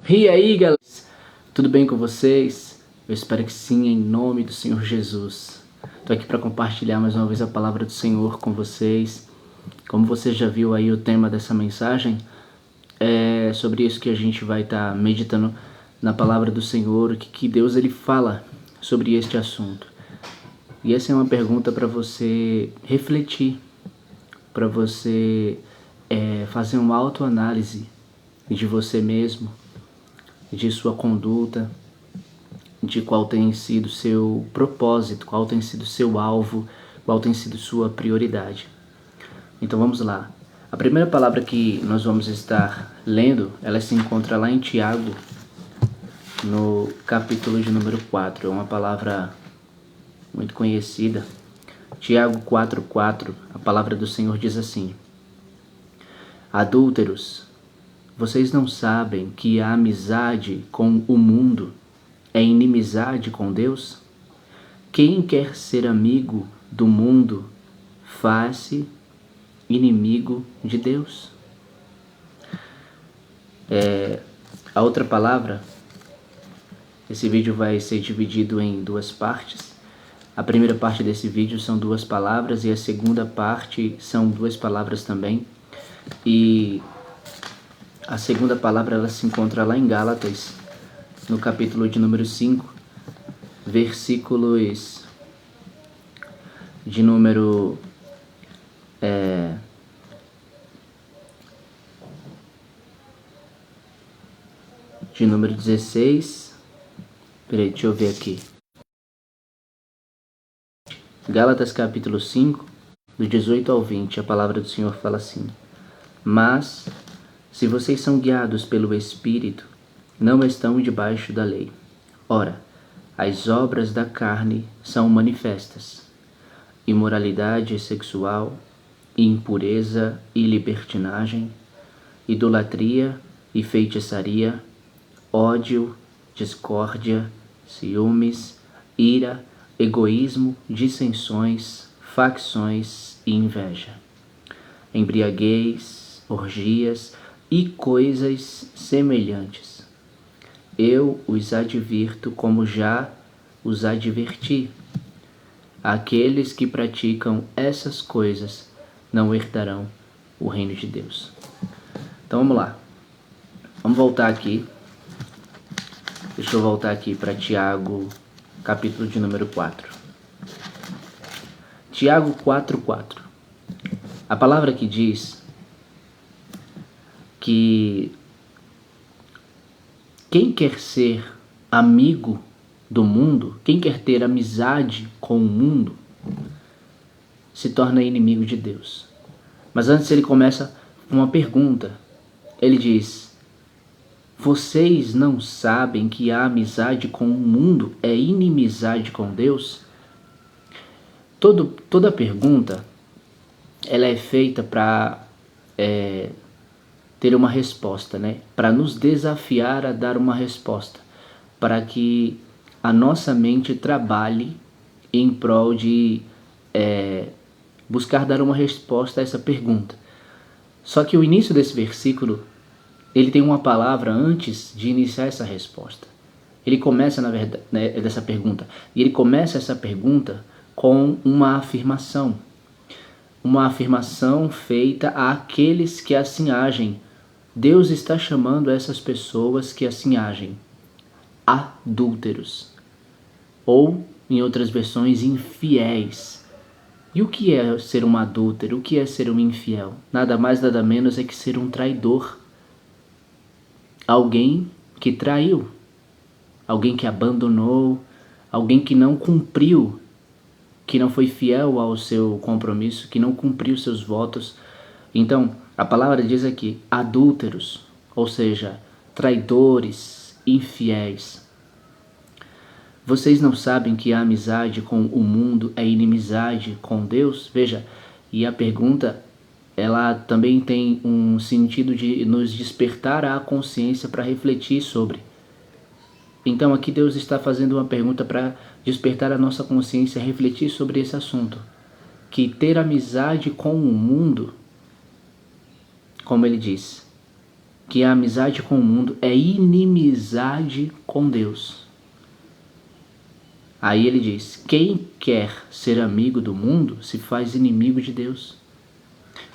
E aí, galera, tudo bem com vocês? Eu espero que sim, em nome do Senhor Jesus. Estou aqui para compartilhar mais uma vez a palavra do Senhor com vocês. Como você já viu aí, o tema dessa mensagem é sobre isso que a gente vai estar meditando na palavra do Senhor, o que Deus ele fala sobre este assunto. E essa é uma pergunta para você refletir, para você fazer uma autoanálise de você mesmo, de sua conduta, de qual tem sido seu propósito, qual tem sido seu alvo, qual tem sido sua prioridade. Então vamos lá. A primeira palavra que nós vamos estar lendo, ela se encontra lá em Tiago, no capítulo de número 4. É uma palavra muito conhecida. Tiago 4:4, a palavra do Senhor diz assim: Adúlteros, vocês não sabem que a amizade com o mundo é inimizade com Deus? Quem quer ser amigo do mundo faz-se inimigo de Deus. A outra palavra, esse vídeo vai ser dividido em duas partes. A primeira parte desse vídeo são duas palavras e a segunda parte são duas palavras também. E a segunda palavra ela se encontra lá em Gálatas, no capítulo de número 5, versículos de número 16. Peraí, deixa eu ver aqui. Gálatas capítulo 5, do 18 ao 20, a palavra do Senhor fala assim: Mas, se vocês são guiados pelo Espírito, não estão debaixo da lei. Ora, as obras da carne são manifestas: imoralidade sexual, impureza e libertinagem, idolatria e feitiçaria, ódio, discórdia, ciúmes, ira, egoísmo, dissensões, facções e inveja, embriaguez, orgias e coisas semelhantes. Eu os advirto como já os adverti. Aqueles que praticam essas coisas não herdarão o reino de Deus. Então vamos lá. Vamos voltar aqui. Deixa eu voltar aqui para Tiago, capítulo de número 4. Tiago 4:4. A palavra que diz que quem quer ser amigo do mundo, quem quer ter amizade com o mundo, se torna inimigo de Deus. Mas antes ele começa uma pergunta. Ele diz: Vocês não sabem que a amizade com o mundo é inimizade com Deus? Toda pergunta ela é feita para ter uma resposta, né? Para nos desafiar a dar uma resposta, para que a nossa mente trabalhe em prol de buscar dar uma resposta a essa pergunta. Só que o início desse versículo, ele tem uma palavra antes de iniciar essa resposta. Ele começa, na verdade, dessa pergunta, e ele começa essa pergunta com uma afirmação. Uma afirmação feita àqueles que assim agem. Deus está chamando essas pessoas que assim agem adúlteros, ou, em outras versões, infiéis. E o que é ser um adúltero? O que é ser um infiel? Nada mais, nada menos é que ser um traidor. Alguém que traiu, alguém que abandonou, alguém que não cumpriu, que não foi fiel ao seu compromisso, que não cumpriu seus votos. Então, a palavra diz aqui, adúlteros, ou seja, traidores, infiéis. Vocês não sabem que a amizade com o mundo é inimizade com Deus? Veja, e a pergunta, ela também tem um sentido de nos despertar a consciência para refletir sobre. Então aqui Deus está fazendo uma pergunta para despertar a nossa consciência, refletir sobre esse assunto. Que ter amizade com o mundo, como ele diz, que a amizade com o mundo é inimizade com Deus. Aí ele diz: quem quer ser amigo do mundo se faz inimigo de Deus.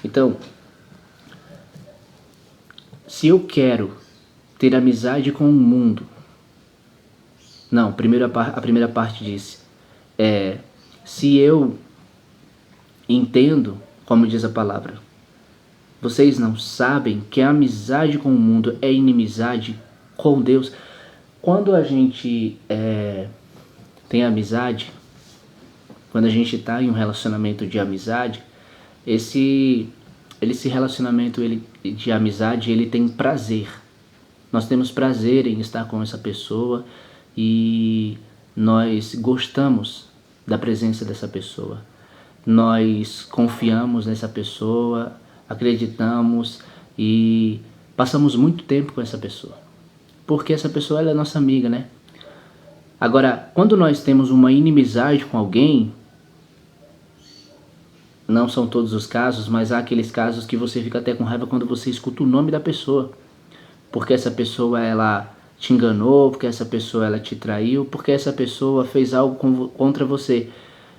Então, se eu quero ter amizade com o mundo... Não, a primeira parte diz... se eu entendo, como diz a palavra, vocês não sabem que a amizade com o mundo é inimizade com Deus. Quando a gente tem amizade, quando a gente está em um relacionamento de amizade, esse relacionamento de amizade, ele tem prazer. Nós temos prazer em estar com essa pessoa e nós gostamos da presença dessa pessoa. Nós confiamos nessa pessoa, acreditamos e passamos muito tempo com essa pessoa. Porque essa pessoa, ela é nossa amiga, né? Agora, quando nós temos uma inimizade com alguém, não são todos os casos, mas há aqueles casos que você fica até com raiva quando você escuta o nome da pessoa. Porque essa pessoa, ela te enganou, porque essa pessoa, ela te traiu, porque essa pessoa fez algo contra você.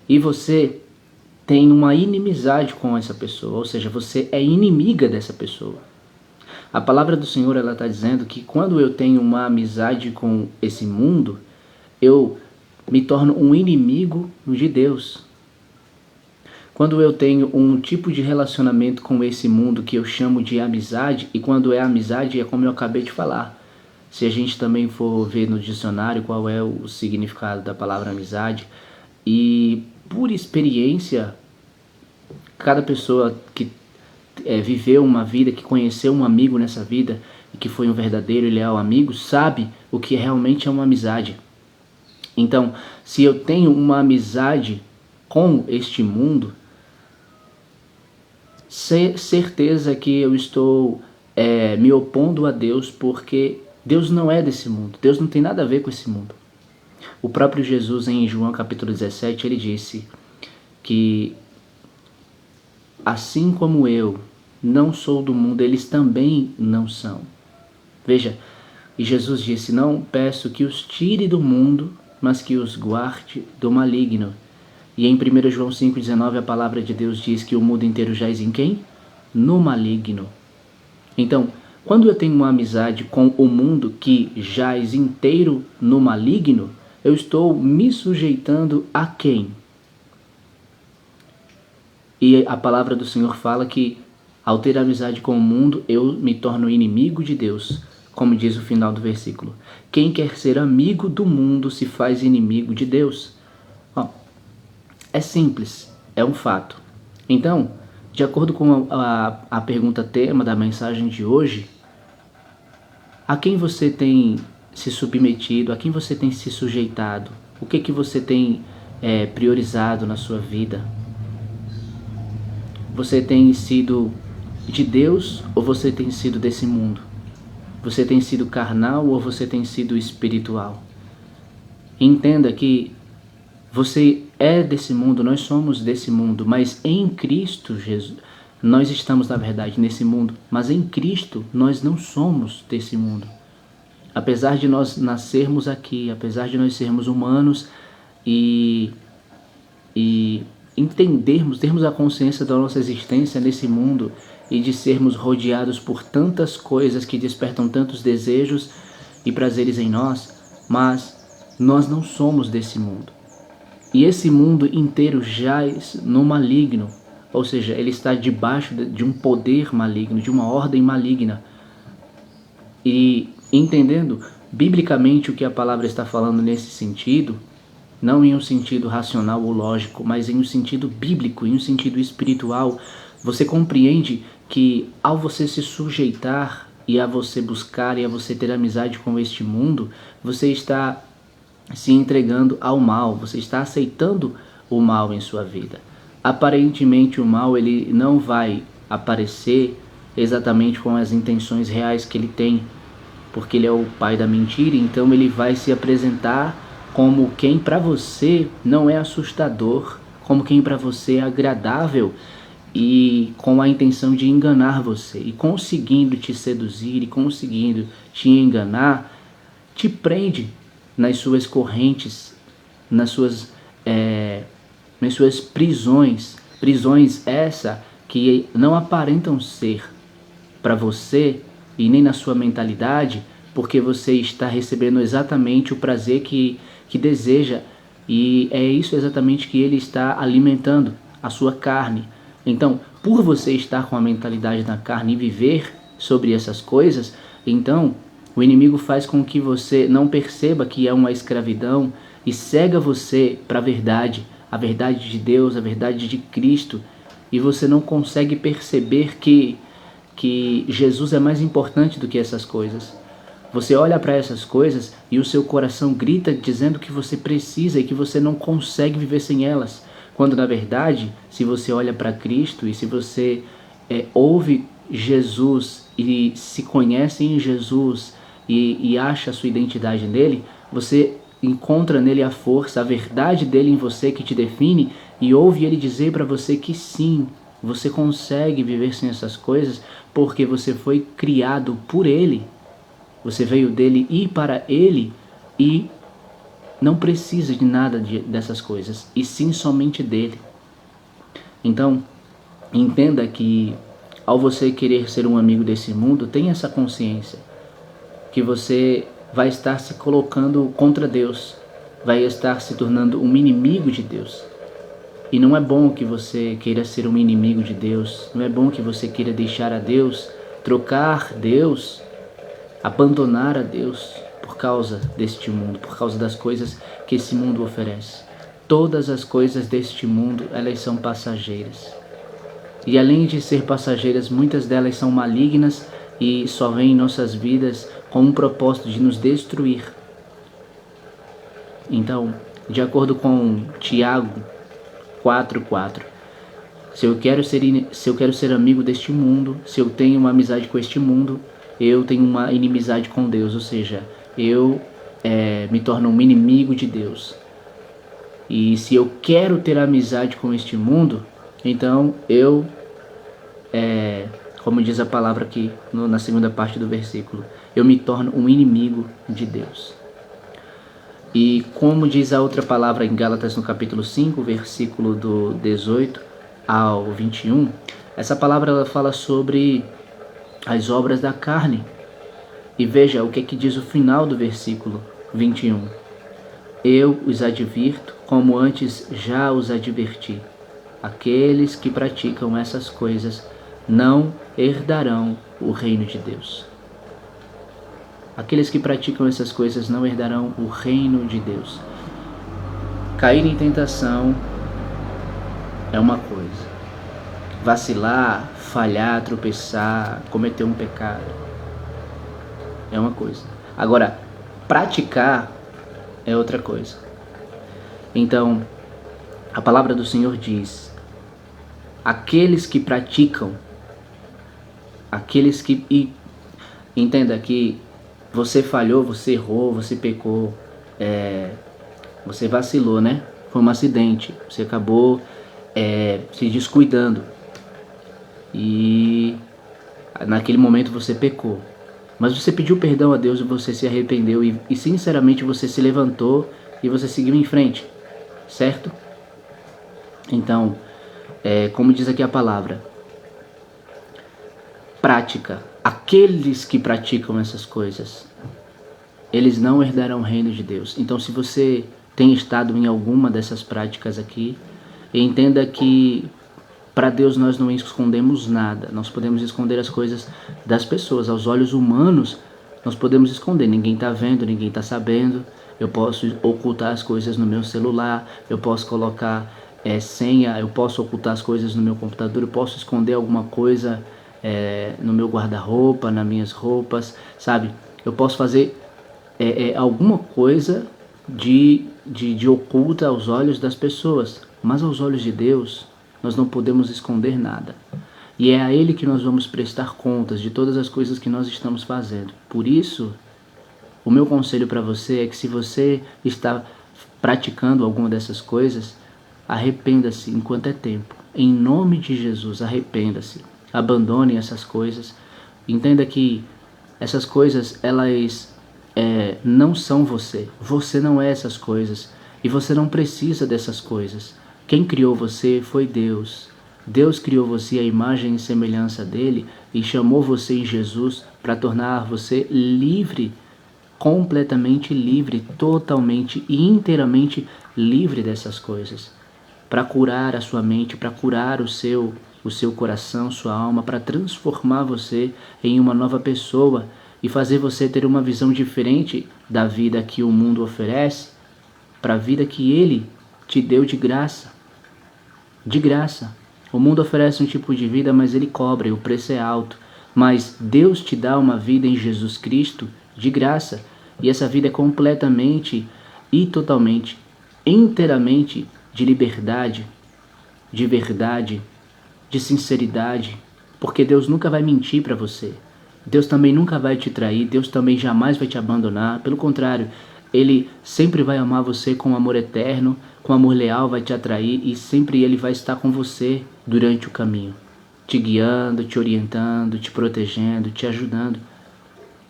E você tem uma inimizade com essa pessoa, ou seja, você é inimiga dessa pessoa. A palavra do Senhor, ela está dizendo que quando eu tenho uma amizade com esse mundo, eu me torno um inimigo de Deus. Quando eu tenho um tipo de relacionamento com esse mundo que eu chamo de amizade, e quando é amizade é como eu acabei de falar. Se a gente também for ver no dicionário qual é o significado da palavra amizade, e por experiência, cada pessoa que viveu uma vida, que conheceu um amigo nessa vida, e que foi um verdadeiro e leal amigo, sabe o que realmente é uma amizade. Então, se eu tenho uma amizade com este mundo, certeza que eu estou me opondo a Deus, porque Deus não é desse mundo. Deus não tem nada a ver com esse mundo. O próprio Jesus, em João capítulo 17, ele disse que assim como eu não sou do mundo, eles também não são. Veja, e Jesus disse: não peço que os tire do mundo, mas que os guarde do maligno. E em 1 João 5,19 a palavra de Deus diz que o mundo inteiro jaz em quem? No maligno. Então, quando eu tenho uma amizade com o mundo que jaz inteiro no maligno, eu estou me sujeitando a quem? E a palavra do Senhor fala que ao ter amizade com o mundo, eu me torno inimigo de Deus, como diz o final do versículo. Quem quer ser amigo do mundo se faz inimigo de Deus. É simples, é um fato. Então, de acordo com a pergunta tema da mensagem de hoje, a quem você tem se submetido, a quem você tem se sujeitado? O que você tem priorizado na sua vida? Você tem sido de Deus ou você tem sido desse mundo? Você tem sido carnal ou você tem sido espiritual? Entenda que você é desse mundo, nós somos desse mundo, mas em Cristo Jesus, nós estamos na verdade nesse mundo, mas em Cristo nós não somos desse mundo. Apesar de nós nascermos aqui, apesar de nós sermos humanos e entendermos, termos a consciência da nossa existência nesse mundo e de sermos rodeados por tantas coisas que despertam tantos desejos e prazeres em nós, mas nós não somos desse mundo. E esse mundo inteiro jaz no maligno, ou seja, ele está debaixo de um poder maligno, de uma ordem maligna. E entendendo biblicamente o que a palavra está falando nesse sentido, não em um sentido racional ou lógico, mas em um sentido bíblico, em um sentido espiritual, você compreende que ao você se sujeitar e a você buscar e a você ter amizade com este mundo, você está se entregando ao mal, você está aceitando o mal em sua vida. Aparentemente o mal ele não vai aparecer exatamente com as intenções reais que ele tem, porque ele é o pai da mentira, então ele vai se apresentar como quem para você não é assustador, como quem para você é agradável, e com a intenção de enganar você, e conseguindo te seduzir e conseguindo te enganar, te prende nas suas correntes, nas suas prisões, essa que não aparentam ser para você e nem na sua mentalidade, porque você está recebendo exatamente o prazer que deseja, e é isso exatamente que ele está alimentando, a sua carne. Então, por você estar com a mentalidade da carne e viver sobre essas coisas, então o inimigo faz com que você não perceba que é uma escravidão e cega você para a verdade de Deus, a verdade de Cristo, e você não consegue perceber que Jesus é mais importante do que essas coisas. Você olha para essas coisas e o seu coração grita dizendo que você precisa e que você não consegue viver sem elas. Quando na verdade, se você olha para Cristo e se você ouve Jesus e se conhece em Jesus e acha a sua identidade nele, você encontra nele a força, a verdade dele em você que te define, e ouve ele dizer para você que sim, você consegue viver sem essas coisas porque você foi criado por ele. Você veio dele e para ele e não precisa de nada dessas coisas, e sim somente dele. Então, entenda que ao você querer ser um amigo desse mundo, tenha essa consciência que você vai estar se colocando contra Deus, vai estar se tornando um inimigo de Deus. E não é bom que você queira ser um inimigo de Deus, não é bom que você queira deixar a Deus, trocar Deus, abandonar a Deus por causa deste mundo, por causa das coisas que esse mundo oferece. Todas as coisas deste mundo, elas são passageiras. E além de ser passageiras, muitas delas são malignas e só vêm em nossas vidas com um propósito de nos destruir. Então, de acordo com Tiago 4:4, se eu quero ser amigo deste mundo, se eu tenho uma amizade com este mundo, eu tenho uma inimizade com Deus, ou seja, eu me torno um inimigo de Deus. E se eu quero ter amizade com este mundo, então eu, como diz a palavra aqui na segunda parte do versículo, eu me torno um inimigo de Deus. E como diz a outra palavra em Gálatas no capítulo 5, versículo do 18 ao 21, essa palavra ela fala sobre as obras da carne. E veja o que diz o final do versículo 21. Eu os advirto, como antes já os adverti. Aqueles que praticam essas coisas não herdarão o reino de Deus. Aqueles que praticam essas coisas não herdarão o reino de Deus. Cair em tentação é uma coisa. Vacilar, falhar, tropeçar, cometer um pecado é uma coisa. Agora, praticar é outra coisa. Então, a palavra do Senhor diz: aqueles que praticam, e entenda que você falhou, você errou, você pecou, você vacilou, né? Foi um acidente, você acabou se descuidando e naquele momento você pecou. Mas você pediu perdão a Deus e você se arrependeu e sinceramente você se levantou e você seguiu em frente, certo? Então, como diz aqui a palavra, prática. Aqueles que praticam essas coisas, eles não herdarão o reino de Deus. Então, se você tem estado em alguma dessas práticas aqui, entenda que para Deus nós não escondemos nada. Nós podemos esconder as coisas das pessoas. Aos olhos humanos, nós podemos esconder. Ninguém está vendo, ninguém está sabendo. Eu posso ocultar as coisas no meu celular, eu posso colocar senha, eu posso ocultar as coisas no meu computador, eu posso esconder alguma coisa no meu guarda-roupa, nas minhas roupas, sabe? Eu posso fazer alguma coisa de oculta aos olhos das pessoas, mas aos olhos de Deus nós não podemos esconder nada. E é a Ele que nós vamos prestar contas de todas as coisas que nós estamos fazendo. Por isso, o meu conselho para você é que se você está praticando alguma dessas coisas, arrependa-se enquanto é tempo. Em nome de Jesus, arrependa-se. Abandone essas coisas. Entenda que essas coisas, elas não são você. Você não é essas coisas. E você não precisa dessas coisas. Quem criou você foi Deus. Deus criou você à imagem e semelhança dele e chamou você em Jesus para tornar você livre, completamente livre, totalmente e inteiramente livre dessas coisas. Para curar a sua mente, para curar o seu coração, sua alma, para transformar você em uma nova pessoa e fazer você ter uma visão diferente da vida que o mundo oferece, para a vida que ele te deu de graça. De graça. O mundo oferece um tipo de vida, mas ele cobra e o preço é alto. Mas Deus te dá uma vida em Jesus Cristo de graça. E essa vida é completamente e totalmente, inteiramente de liberdade, de verdade, de sinceridade. Porque Deus nunca vai mentir para você. Deus também nunca vai te trair. Deus também jamais vai te abandonar. Pelo contrário, Ele sempre vai amar você com amor eterno, com amor leal, vai te atrair e sempre Ele vai estar com você durante o caminho, te guiando, te orientando, te protegendo, te ajudando.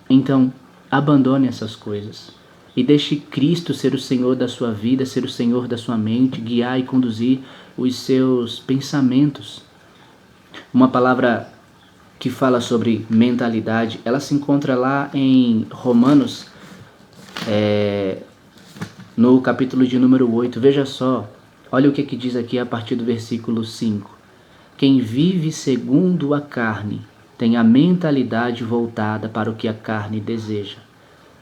Então, abandone essas coisas e deixe Cristo ser o Senhor da sua vida, ser o Senhor da sua mente, guiar e conduzir os seus pensamentos. Uma palavra que fala sobre mentalidade, ela se encontra lá em Romanos, no capítulo de número 8. Veja só, olha o que diz aqui a partir do versículo 5. Quem vive segundo a carne tem a mentalidade voltada para o que a carne deseja.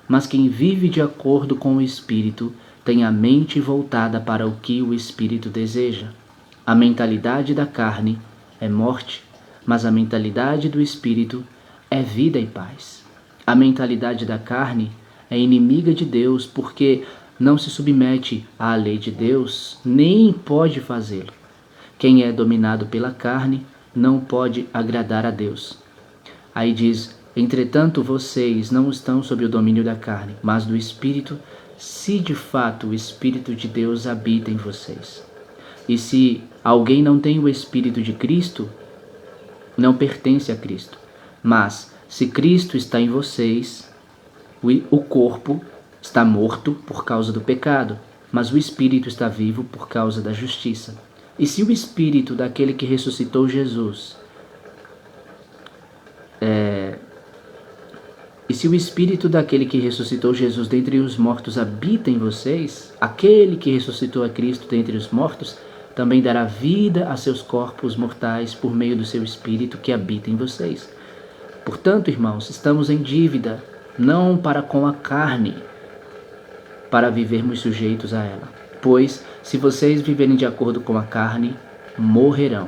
Mas quem vive de acordo com o Espírito tem a mente voltada para o que o Espírito deseja. A mentalidade da carne é morte, mas a mentalidade do Espírito é vida e paz. A mentalidade da carne é inimiga de Deus porque não se submete à lei de Deus, nem pode fazê-lo. Quem é dominado pela carne não pode agradar a Deus. Aí diz: entretanto vocês não estão sob o domínio da carne, mas do Espírito, se de fato o Espírito de Deus habita em vocês. E se alguém não tem o Espírito de Cristo, não pertence a Cristo. Mas se Cristo está em vocês, o corpo está morto por causa do pecado, mas o Espírito está vivo por causa da justiça. E se o Espírito daquele que ressuscitou Jesus, dentre os mortos habita em vocês, aquele que ressuscitou a Cristo dentre os mortos também dará vida a seus corpos mortais por meio do seu Espírito que habita em vocês. Portanto, irmãos, estamos em dívida, não para com a carne, para vivermos sujeitos a ela. Pois, se vocês viverem de acordo com a carne, morrerão.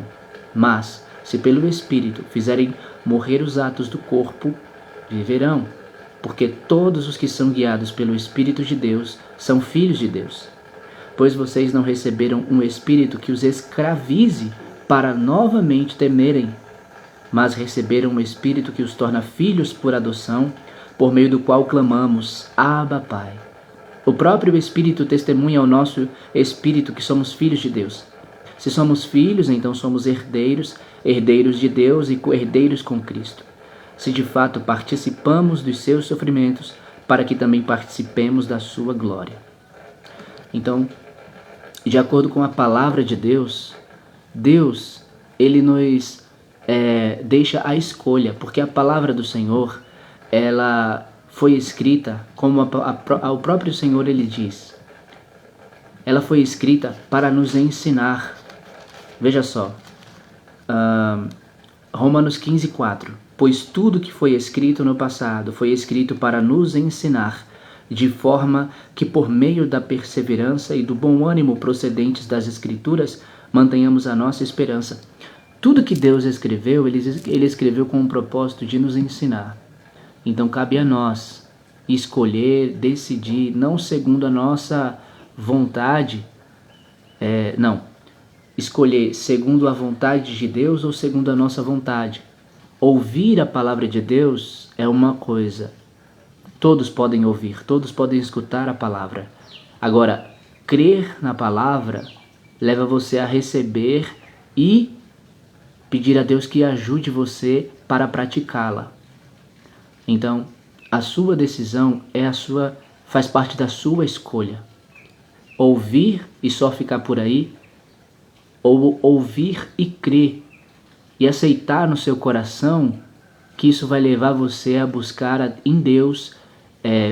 Mas, se pelo Espírito fizerem morrer os atos do corpo, viverão. Porque todos os que são guiados pelo Espírito de Deus são filhos de Deus. Pois vocês não receberam um espírito que os escravize para novamente temerem, mas receberam um espírito que os torna filhos por adoção, por meio do qual clamamos: Abba, Pai. O próprio Espírito testemunha ao nosso espírito que somos filhos de Deus. Se somos filhos, então somos herdeiros, herdeiros de Deus e co-herdeiros com Cristo. Se de fato participamos dos seus sofrimentos, para que também participemos da sua glória. Então, de acordo com a palavra de Deus, Ele nos deixa a escolha, porque a palavra do Senhor, ela foi escrita, como o próprio Senhor Ele diz, ela foi escrita para nos ensinar. Veja só, Romanos 15:4. Pois tudo que foi escrito no passado foi escrito para nos ensinar, de forma que por meio da perseverança e do bom ânimo procedentes das Escrituras, mantenhamos a nossa esperança. Tudo que Deus escreveu, Ele escreveu com o propósito de nos ensinar. Então cabe a nós escolher, decidir, não segundo a nossa vontade, escolher segundo a vontade de Deus ou segundo a nossa vontade. Ouvir a palavra de Deus é uma coisa. Todos podem ouvir, todos podem escutar a palavra. Agora, crer na palavra leva você a receber e pedir a Deus que ajude você para praticá-la. Então, a sua decisão faz parte da sua escolha. Ouvir e só ficar por aí, ou ouvir e crer e aceitar no seu coração que isso vai levar você a buscar em Deus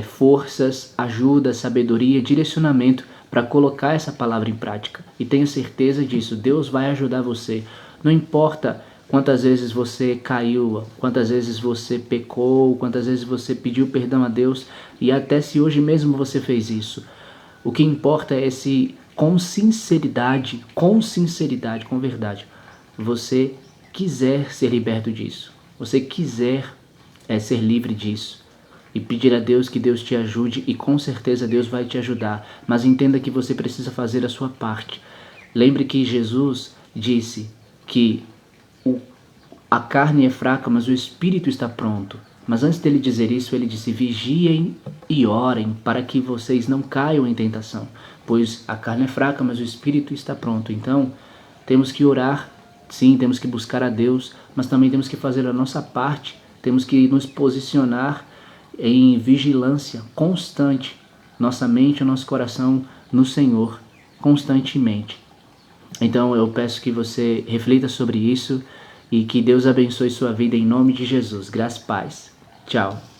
forças, ajuda, sabedoria, direcionamento para colocar essa palavra em prática. E tenha certeza disso, Deus vai ajudar você. Não importa quantas vezes você caiu, quantas vezes você pecou, quantas vezes você pediu perdão a Deus, e até se hoje mesmo você fez isso. O que importa é se com sinceridade, com verdade, você quiser ser liberto disso. Você quiser ser livre disso. E pedir a Deus que Deus te ajude, e com certeza Deus vai te ajudar. Mas entenda que você precisa fazer a sua parte. Lembre que Jesus disse que a carne é fraca, mas o espírito está pronto. Mas antes dele dizer isso, ele disse: vigiem e orem para que vocês não caiam em tentação. Pois a carne é fraca, mas o espírito está pronto. Então, temos que orar, sim, temos que buscar a Deus, mas também temos que fazer a nossa parte. Temos que nos posicionar em vigilância constante, nossa mente e nosso coração no Senhor, constantemente. Então eu peço que você reflita sobre isso e que Deus abençoe sua vida em nome de Jesus. Graça e paz. Tchau.